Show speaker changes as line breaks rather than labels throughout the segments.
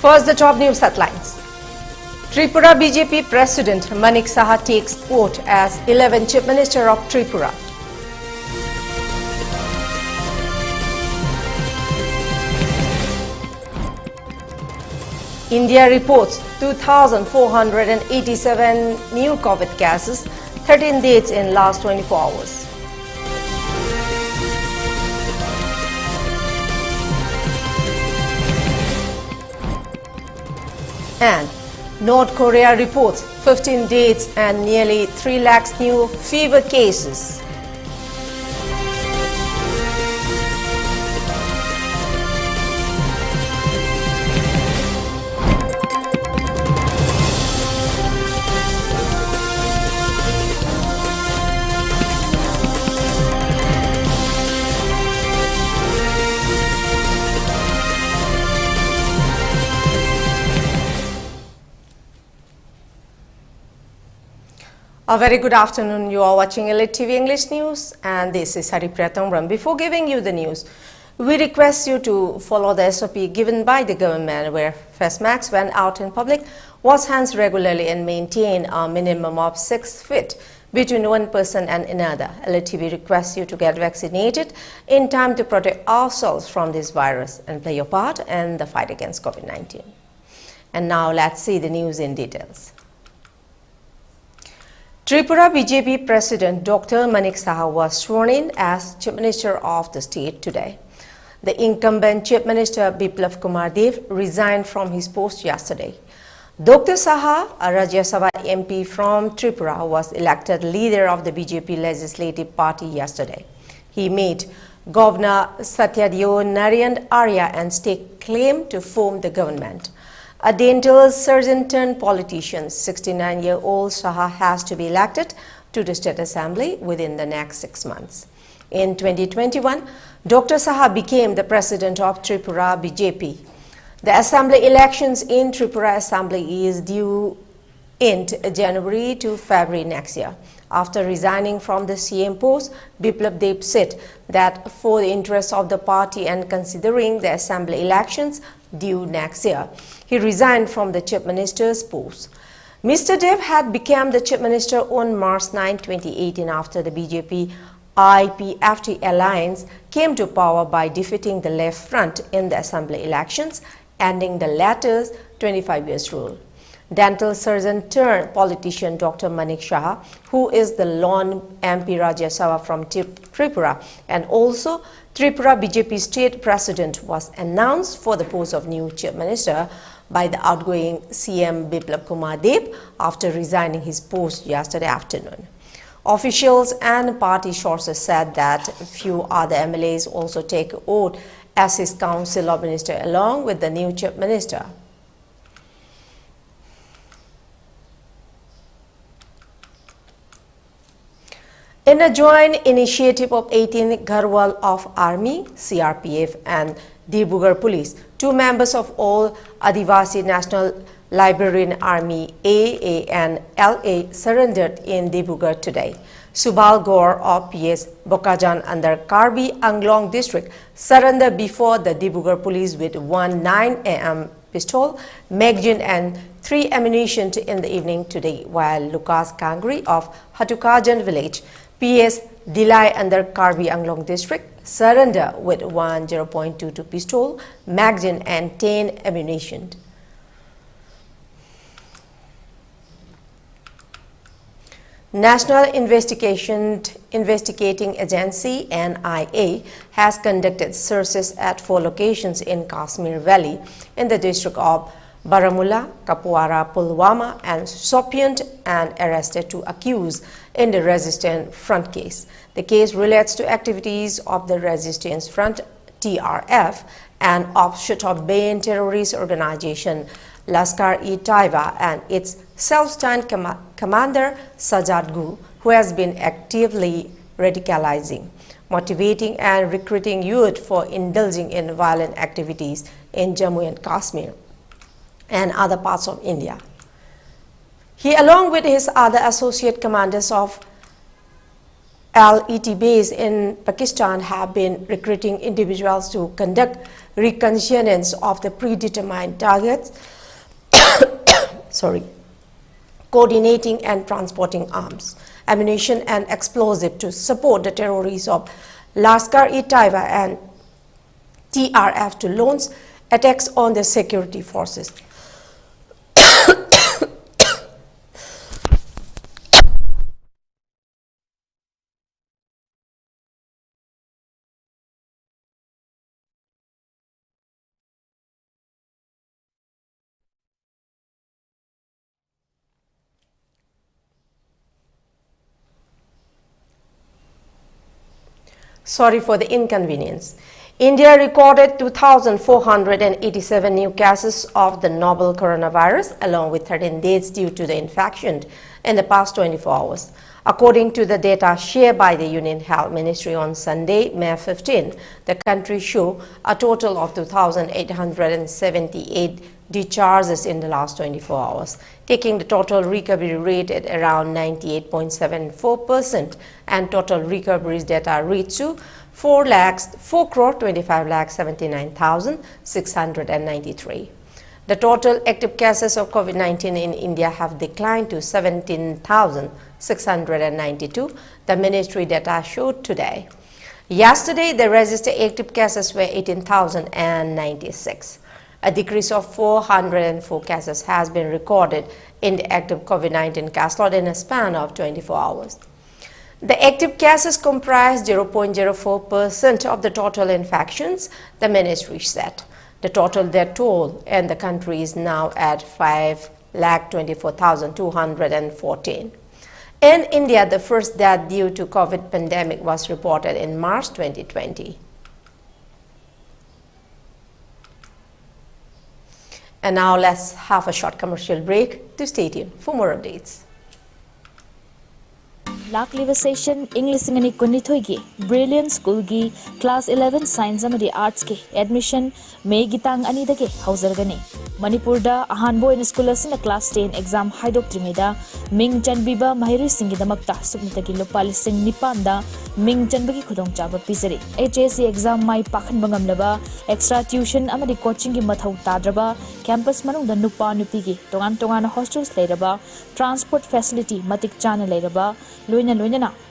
First, the top news headlines. Tripura BJP President Manik Saha takes oath as 11th Chief Minister of Tripura. India reports 2,487 new COVID cases, 13 deaths in last 24 hours. And North Korea reports 15 deaths and nearly 3 lakhs new fever cases. A very good afternoon. You are watching ELITETV English News and this is Haripriya. Before giving you the news, we request you to follow the SOP given by the government, where face masks when out in public, wash hands regularly and maintain a minimum of 6 feet between one person and another. ELITETV requests you to get vaccinated in time to protect ourselves from this virus and play your part in the fight against COVID-19. And now let's see the news in details. Tripura BJP President Dr. Manik Saha was sworn in as Chief Minister of the state today. The incumbent Chief Minister Biplab Kumar Dev resigned from his post yesterday. Dr. Saha, a Rajya Sabha MP from Tripura, was elected leader of the BJP Legislative Party yesterday. He made Governor Satyadeo Narayan Arya and stake claim to form the government. A dental surgeon turned politician, 69-year-old Saha has to be elected to the State Assembly within the next 6 months. In 2021, Dr. Saha became the president of Tripura BJP. The assembly elections in Tripura Assembly is due in January to February next year. After resigning from the CM post, Biplab Dev said that for the interests of the party and considering the assembly elections due next year, he resigned from the Chief Minister's post. Mr. Dev had become the Chief Minister on March 9, 2018 after the BJP IPFT alliance came to power by defeating the Left Front in the assembly elections, ending the latter's 25 years rule. Dental surgeon turned politician Dr. Manik Saha, who is the lone MP Rajya Sabha from Tripura and also Tripura BJP state president, was announced for the post of new Chief Minister by the outgoing CM Biplab Kumar Dev after resigning his post yesterday afternoon. Officials and party sources said that few other MLAs also take oath as his council of ministers along with the new Chief Minister. In a joint initiative of 18 Garhwal of Army, CRPF and Dibrugarh Police, 2 members of all Adivasi National Liberian Army AA and LA surrendered in Dibrugarh today. Subal Gaur of PS Bokajan under Karbi Anglong district surrendered before the Dibrugarh Police with 1 9mm pistol, magazine and 3 ammunition in the evening today, while Lucas Kangri of Hatukajan village, PS Dilai under Karbi Anglong district surrender with 1 0.22 pistol, magazine and 10 ammunition. National Investigating Agency NIA has conducted searches at 4 locations in Kashmir Valley in the district of Baramulla, Kapwara, Pulwama and Shopian and arrested 2 accused in the Resistance Front case. The case relates to activities of the Resistance Front TRF and offshoot of Bayan terrorist organization Lashkar-e-Taiba and its self-styled commander Sajad Gu, who has been actively radicalizing, motivating and recruiting youth for indulging in violent activities in Jammu and Kashmir and other parts of India. He, along with his other associate commanders of LET base in Pakistan have been recruiting individuals to conduct reconnaissance of the predetermined targets, coordinating and transporting arms, ammunition and explosives to support the terrorists of Lashkar-e-Taiba and TRF to launch attacks on the security forces. Sorry for the inconvenience. India recorded 2,487 new cases of the novel coronavirus, along with 13 deaths due to the infection in the past 24 hours. According to the data shared by the Union Health Ministry on Sunday, May 15, the country showed a total of 2,878 discharges in the last 24 hours, taking the total recovery rate at around 98.74%, and total recoveries data reached to 4,25,79,693. The total active cases of COVID-19 in India have declined to 17,692, the ministry data showed today. Yesterday, the registered active cases were 18,096. A decrease of 404 cases has been recorded in the active COVID-19 case load in a span of 24 hours. The active cases comprise 0.04% of the total infections, the ministry said. The total death toll in the country is now at 5,24,214. In India, the first death due to COVID pandemic was reported in March 2020. And now let's have a short commercial break to stay tuned for more updates.
Lakliva session English and Manipur Brilliant School gi Class 11 Science and Arts ki admission May gitang anida ke hausargani. Manipur da ahanbo in school asina Class 10 exam haidoktrida Ming Chanbiba Mahiri Singidamakta Sukmitaki Lopalising Nipanda Ming Chanbaki Kudong Chaba Pisari. HSC exam mai Pakan Bangamlaba extra tuition amadi coaching gi Mathau Tadraba campus manung da Nupa Nupigi Tongan hostels lateraba transport facility Matik Chana lateraba Luina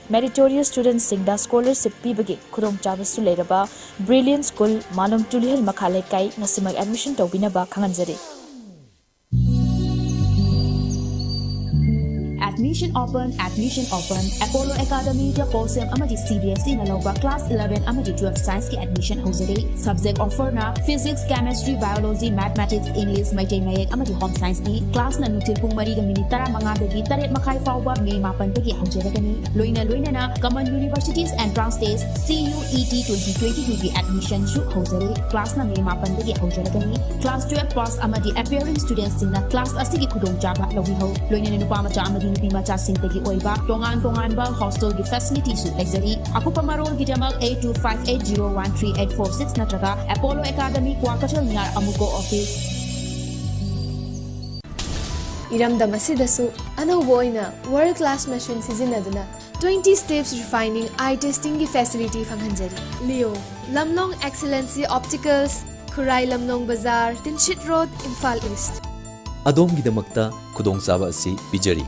meritorious students singda scholarship pibagi khudong chabasu leraba Brilliant School Malum Tulihil Makhale kai nasimag admission tawbinaba khanganjari. Admission open. Apollo Academy da Posem amadi CBSE na lawba class 11 amadi 12 science ki admission hosere. Subject offer na physics, chemistry, biology, mathematics, English, Maitai Mayek amadi home science ni class na nutil pung mari ga minit tara mga dagi taret makai fawba May mapan dagi hosere gani. Loina na common universities entrance test CUET 2022 ki admission shu hosere. Class na May mapan dagi hosere gani. Class 12 plus amadi appearing students sing na class asigi khudong jaba lawi ho. Loina na nupa macha amadi Macha Sintagi Oiba, Tongan Ba Hostel gi facility su luxury. Ako pamarol gi jamal 8258013846 natraga Apollo Academy Kwakatal Nar Amuko office.
Iramdam asidasu anauba oina world class machine sizinaduna 20 steps refining eye testing gi facility fanghanjari. Leo Lamnong Excellency Opticals, Khurai Lamnong Bazaar, Tinchit Road, Imphal East.
Adom gidamakta khudongchaba asi pijari.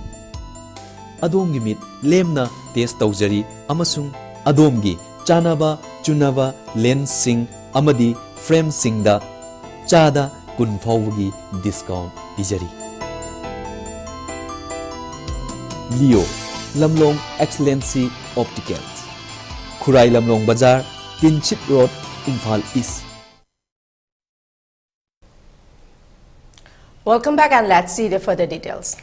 Adom mit lemna test taujari amasung adom gi chanaba chunaba lens sing amadi frame singda chada kun phawgi discount pijari. Leo Lamlong Excellency Opticals, Khurai Lamlong Bazaar, Tinchit Road, Imphal East.
Welcome back, and let's see the further details.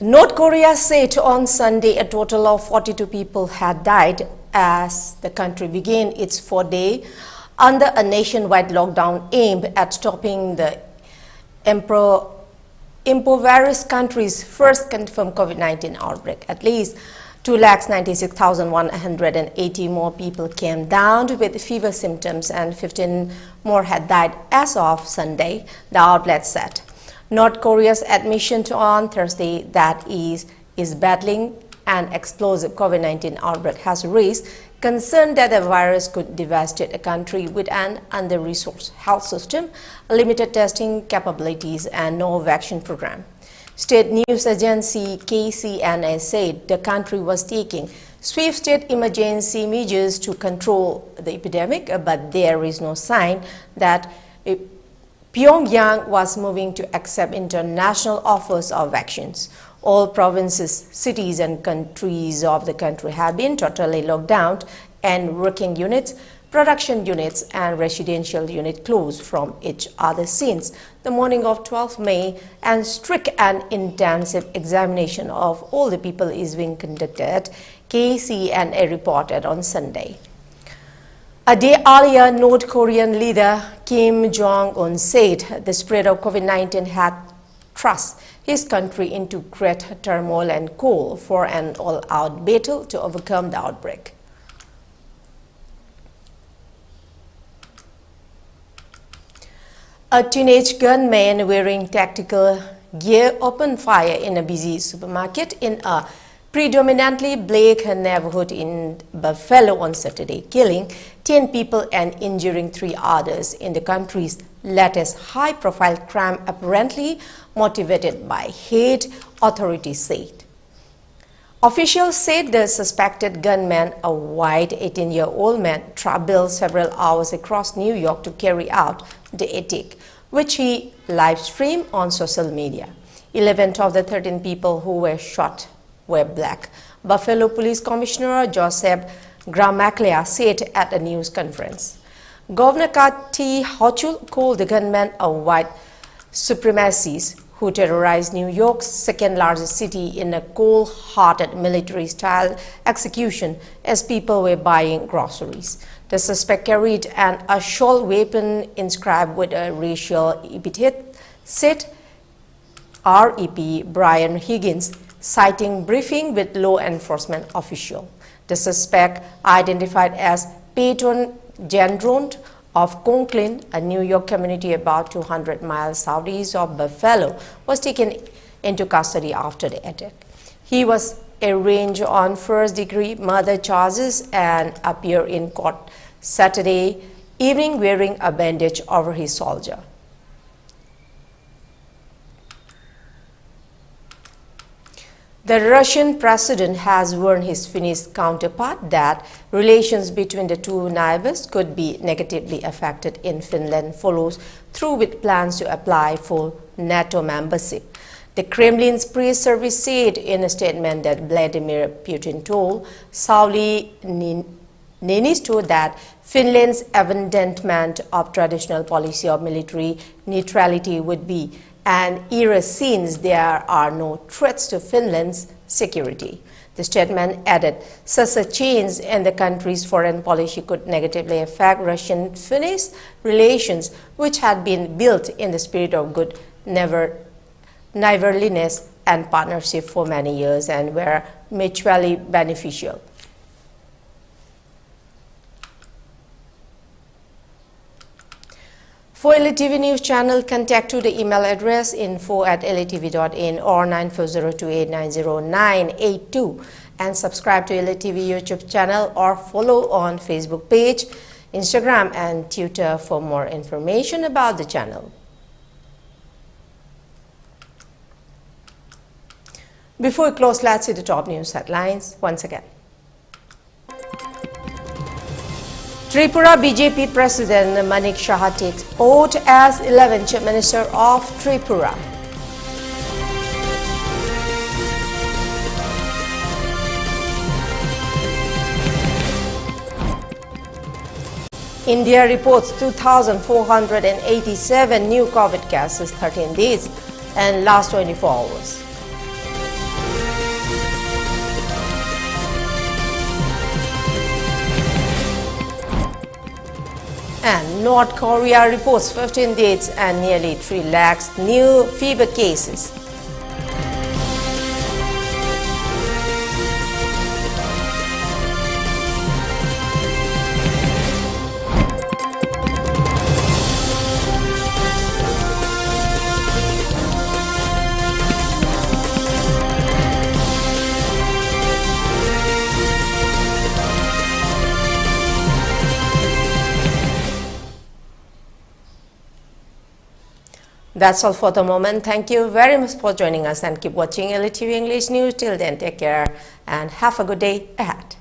North Korea said on Sunday a total of 42 people had died as the country began its 4-day under a nationwide lockdown aimed at stopping the impoverished country's first confirmed COVID-19 outbreak. At least 296,180 more people came down with fever symptoms and 15 more had died as of Sunday, the outlet said. North Korea's admission on Thursday that is battling and explosive COVID-19 outbreak has raised concern that the virus could devastate a country with an under-resourced health system, limited testing capabilities, and no vaccine program. State news agency KCNA said the country was taking swift state emergency measures to control the epidemic, but there is no sign that Pyongyang was moving to accept international offers of vaccines. All provinces, cities and countries of the country have been totally locked down and working units, production units and residential units closed from each other since the morning of 12 May, and strict and intensive examination of all the people is being conducted, KCNA reported on Sunday. A day earlier, North Korean leader Kim Jong-un said the spread of COVID-19 had thrust his country into great turmoil and called for an all-out battle to overcome the outbreak. A teenage gunman wearing tactical gear opened fire in a busy supermarket in a predominantly black neighborhood in Buffalo on Saturday, killing 10 people and injuring 3 others in the country's latest high-profile crime apparently motivated by hate, authorities said. Officials said the suspected gunman, a white 18-year-old man, traveled several hours across New York to carry out the attack, which he live-streamed on social media. 11 of the 13 people who were shot were black, Buffalo Police Commissioner Joseph Gramaglia said at a news conference. Governor Kathy Hochul called the gunman a white supremacist who terrorized New York's second-largest city in a cold-hearted military-style execution as people were buying groceries. The suspect carried an assault weapon inscribed with a racial epithet, said REP Brian Higgins, citing briefing with law enforcement official. The suspect, identified as Peyton Gendron of Conklin, a New York community about 200 miles southeast of Buffalo, was taken into custody after the attack. He was arraigned on first-degree murder charges and appeared in court Saturday evening wearing a bandage over his shoulder. The Russian president has warned his Finnish counterpart that relations between the two neighbors could be negatively affected if Finland follows through with plans to apply for NATO membership. The Kremlin's press service said in a statement that Vladimir Putin told Sauli Niinisto that Finland's abandonment of traditional policy of military neutrality would be an error since there are no threats to Finland's security. The statement added, such a change in the country's foreign policy could negatively affect Russian-Finnish relations, which had been built in the spirit of good neighborliness and partnership for many years and were mutually beneficial. For ELITETV News channel, contact to the email address info@elitetv.in or 9402890982 and subscribe to ELITETV YouTube channel or follow on Facebook page, Instagram and Twitter for more information about the channel. Before we close, let's see the top news headlines once again. Tripura BJP President Manik Saha takes oath as 11th Chief Minister of Tripura. India reports 2,487 new COVID cases 13 days and last 24 hours. And North Korea reports 15 deaths and nearly 3 lakhs new fever cases. That's all for the moment. Thank you very much for joining us and keep watching ELITETV English News. Till then, take care and have a good day ahead.